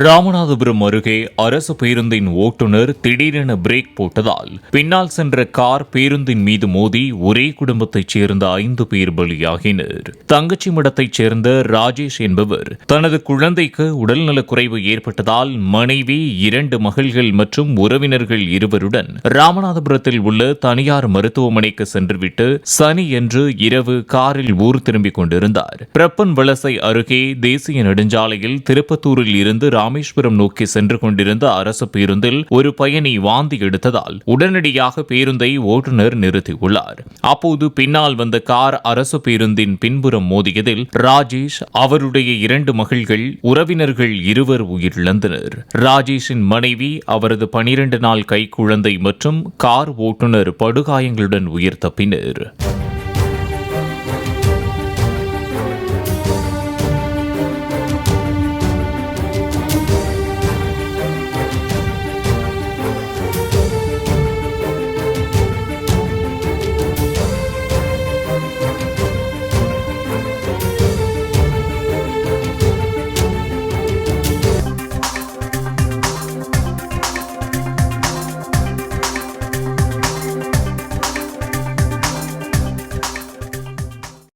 ராமநாதபுரம் அருகே அரசு பேருந்தின் ஓட்டுநர் திடீரென பிரேக் போட்டதால் பின்னால் சென்ற கார் பேருந்தின் மீது மோதி ஒரே குடும்பத்தைச் சேர்ந்த 5 பேர் பலியாகினர். தங்கச்சிமடத்தைச் சேர்ந்த ராஜேஷ் என்பவர் தனது குழந்தைக்கு உடல்நலக்குறைவு ஏற்பட்டதால் மனைவி, 2 மகள்கள் மற்றும் உறவினர்கள் இருவருடன் ராமநாதபுரத்தில் உள்ள தனியார் மருத்துவமனைக்கு சென்றுவிட்டு சனியன்று இரவு காரில் ஊர் திரும்பிக் கொண்டிருந்தார். பிரப்பன் வலசை அருகே தேசிய நெடுஞ்சாலையில் திருப்பத்தூரில் இருந்து ராமேஸ்வரம் நோக்கி சென்று கொண்டிருந்த அரசு பேருந்தில் ஒரு பயணி வாந்தி எடுத்ததால் உடனடியாக பேருந்தை ஓட்டுநர் நிறுத்தியுள்ளார். அப்போது பின்னால் வந்த கார் அரசு பேருந்தின் பின்புறம் மோதியதில் ராஜேஷ், அவருடைய 2 மகள்கள், உறவினர்கள் 2 உயிரிழந்தனர். ராஜேஷின் மனைவி, அவரது 12 நாள் கைக்குழந்தை மற்றும் கார் ஓட்டுநர் படுகாயங்களுடன் உயிர் தப்பினர்.